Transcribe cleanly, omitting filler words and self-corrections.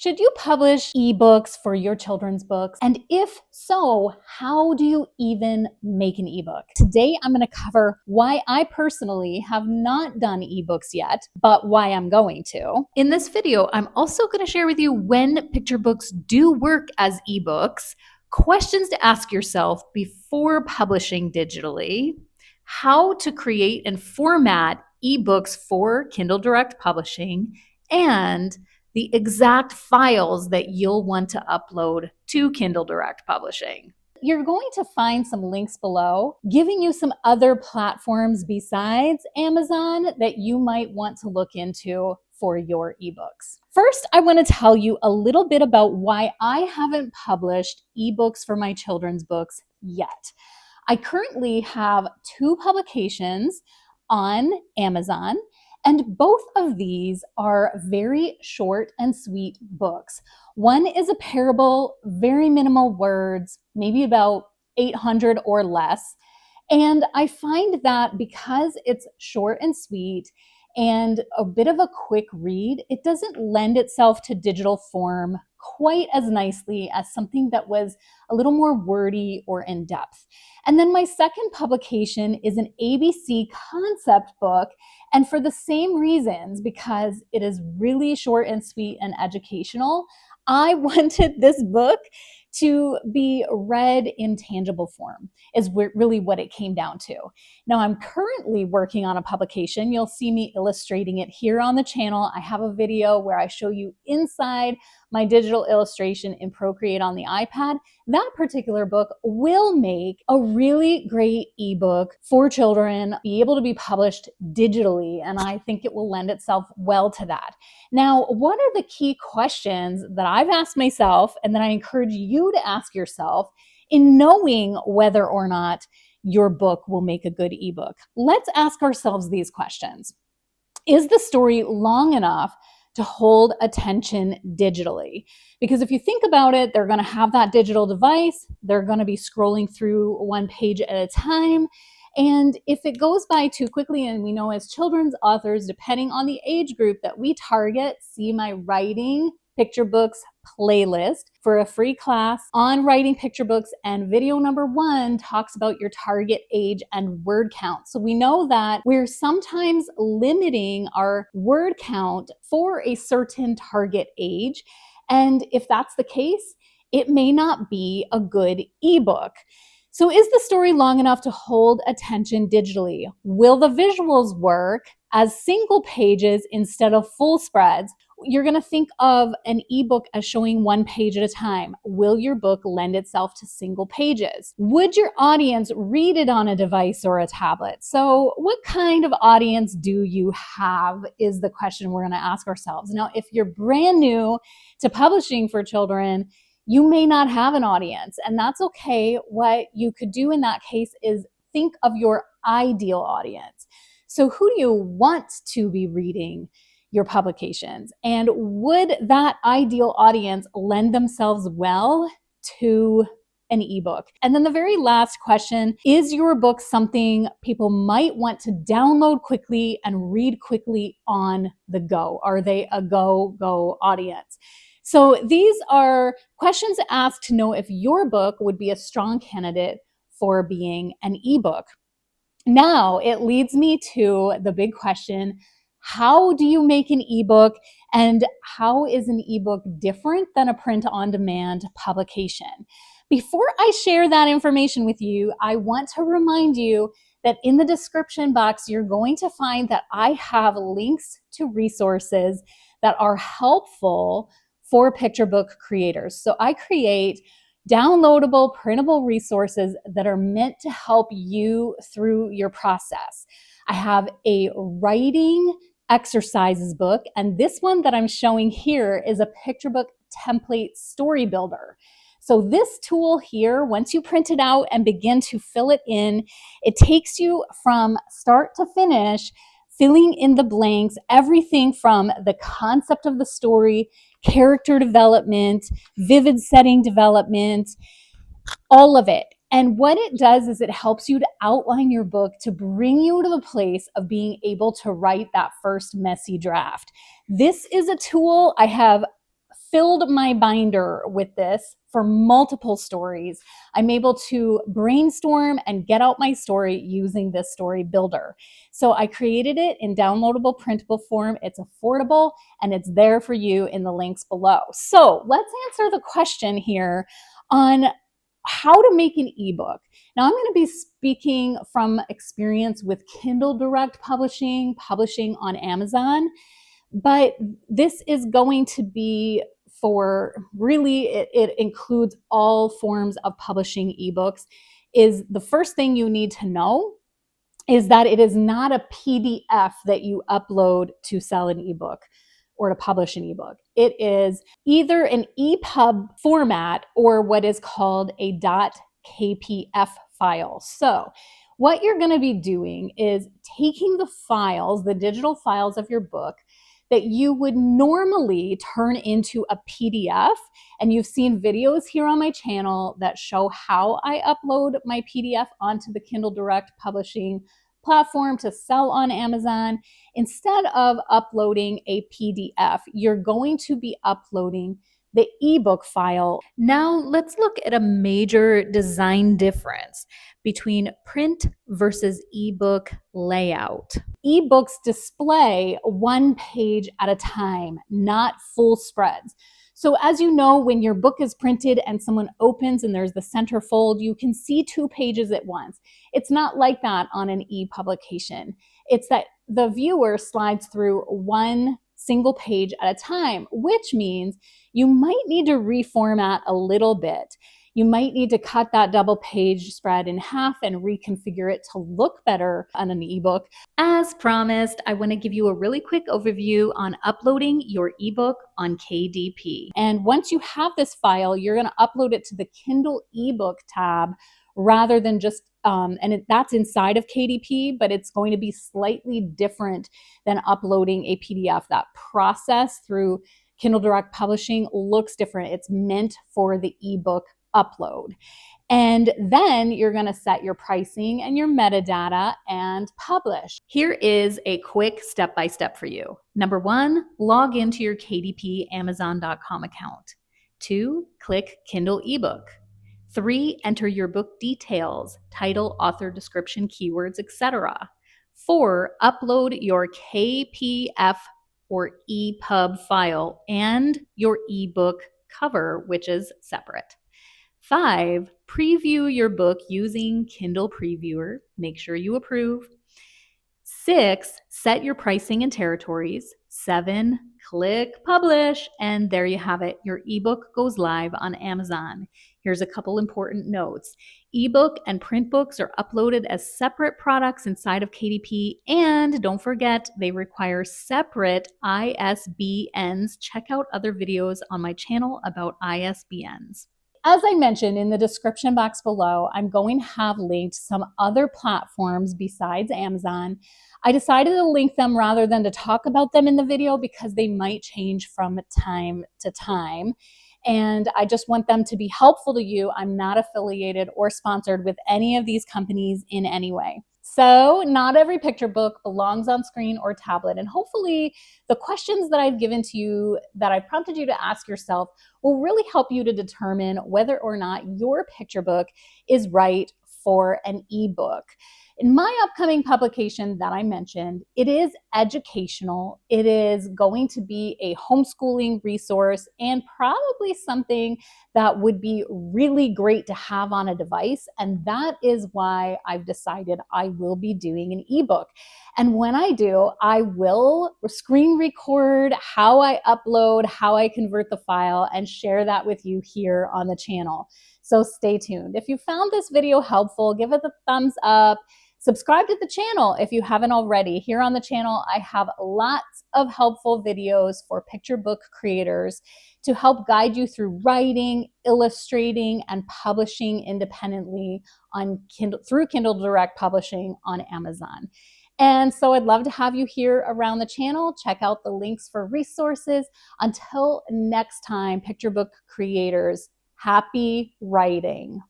Should you publish ebooks for your children's books? And if so, how do you even make an ebook? Today, I'm going to cover why I personally have not done ebooks yet, but why I'm going to. In this video, I'm also going to share with you when picture books do work as ebooks, questions to ask yourself before publishing digitally, how to create and format ebooks for Kindle Direct Publishing, and the exact files that you'll want to upload to Kindle Direct Publishing. You're going to find some links below giving you some other platforms besides Amazon that you might want to look into for your ebooks. First, I want to tell you a little bit about why I haven't published ebooks for my children's books yet. I currently have 2 publications on Amazon, and both of these are very short and sweet books. One is a parable, very minimal words, maybe about 800 or less. And I find that because it's short and sweet and a bit of a quick read, it doesn't lend itself to digital form quite as nicely as something that was a little more wordy or in depth. And then my second publication is an ABC concept book. And for the same reasons, because it is really short and sweet and educational, I wanted this book to be read in tangible form, is really what it came down to. Now, I'm currently working on a publication. You'll see me illustrating it here on the channel. I have a video where I show you inside my digital illustration in Procreate on the iPad. That particular book will make a really great ebook for children, be able to be published digitally, and I think it will lend itself well to that. Now, what are the key questions that I've asked myself and that I encourage you to ask yourself in knowing whether or not your book will make a good ebook? Let's ask ourselves these questions. Is the story long enough to hold attention digitally? Because if you think about it, they're going to have that digital device. They're going to be scrolling through one page at a time. And if it goes by too quickly, and we know as children's authors, depending on the age group that we target, see my writing picture books playlist for a free class on writing picture books, and video number 1 talks about your target age and word count. So we know that we're sometimes limiting our word count for a certain target age. And if that's the case, it may not be a good ebook. So is the story long enough to hold attention digitally? Will the visuals work as single pages instead of full spreads? You're going to think of an ebook as showing one page at a time. Will your book lend itself to single pages? Would your audience read it on a device or a tablet? So what kind of audience do you have is the question we're going to ask ourselves. Now, if you're brand new to publishing for children, you may not have an audience, and that's okay. What you could do in that case is think of your ideal audience. So who do you want to be reading your publications? And would that ideal audience lend themselves well to an ebook? And then the very last question, is your book something people might want to download quickly and read quickly on the go? Are they a go audience? So these are questions to ask to know if your book would be a strong candidate for being an ebook. Now, it leads me to the big question, how do you make an ebook, and how is an ebook different than a print-on-demand publication? Before I share that information with you, I want to remind you that in the description box, you're going to find that I have links to resources that are helpful for picture book creators. So I create downloadable, printable resources that are meant to help you through your process. I have a writing exercises book, and this one that I'm showing here is a picture book template story builder. So this tool here, once you print it out and begin to fill it in, it takes you from start to finish, filling in the blanks, everything from the concept of the story, character development, vivid setting development, all of it. And what it does is it helps you to outline your book to bring you to the place of being able to write that first messy draft. This is a tool I have filled my binder with this for multiple stories. I'm able to brainstorm and get out my story using this story builder. So I created it in downloadable printable form. It's affordable and it's there for you in the links below. So let's answer the question here on how to make an ebook. Now I'm going to be speaking from experience with Kindle Direct Publishing, publishing on Amazon, but this is going to be for really, it includes all forms of publishing ebooks. Is the first thing you need to know is that it is not a PDF that you upload to sell an ebook or to publish an ebook. It is either an EPUB format or what is called a .kpf file. So what you're going to be doing is taking the files, the digital files of your book that you would normally turn into a PDF. And you've seen videos here on my channel that show how I upload my PDF onto the Kindle Direct Publishing platform to sell on Amazon. Instead of uploading a PDF, you're going to be uploading the ebook file. Now let's look at a major design difference between print versus ebook layout. Ebooks display one page at a time, not full spreads. So as you know, when your book is printed and someone opens and there's the center fold, you can see 2 pages at once. It's not like that on an e-publication. It's that the viewer slides through one single page at a time, which means you might need to reformat a little bit. You might need to cut that double page spread in half and reconfigure it to look better on an ebook. As promised, I want to give you a really quick overview on uploading your ebook on KDP. And once you have this file, you're going to upload it to the Kindle ebook tab rather than just, that's inside of KDP, but it's going to be slightly different than uploading a PDF. That process through Kindle Direct Publishing looks different. It's meant for the ebook upload. And then you're going to set your pricing and your metadata and publish. Here is a quick step-by-step for you. Number 1, log into your KDP Amazon.com account. 2, click Kindle ebook. 3, enter your book details, title, author, description, keywords, etc. 4, upload your KPF or EPUB file and your ebook cover, which is separate. 5, preview your book using Kindle Previewer. Make sure you approve. 6, set your pricing and territories. 7, click publish, and there you have it. Your ebook goes live on Amazon. Here's a couple important notes. Ebook and print books are uploaded as separate products inside of KDP, and don't forget, they require separate ISBNs. Check out other videos on my channel about ISBNs. As I mentioned in the description box below, I'm going to have linked some other platforms besides Amazon. I decided to link them rather than to talk about them in the video because they might change from time to time. And I just want them to be helpful to you. I'm not affiliated or sponsored with any of these companies in any way. So not every picture book belongs on screen or tablet. And hopefully the questions that I've given to you, that I've prompted you to ask yourself, will really help you to determine whether or not your picture book is right for an ebook. In my upcoming publication that I mentioned, it is educational. It is going to be a homeschooling resource and probably something that would be really great to have on a device. And that is why I've decided I will be doing an ebook. And when I do, I will screen record how I upload, how I convert the file, and share that with you here on the channel. So stay tuned. If you found this video helpful, give it a thumbs up. Subscribe to the channel if you haven't already. Here on the channel, I have lots of helpful videos for picture book creators to help guide you through writing, illustrating, and publishing independently on Kindle, through Kindle Direct Publishing on Amazon. And so I'd love to have you here around the channel. Check out the links for resources. Until next time, picture book creators, happy writing.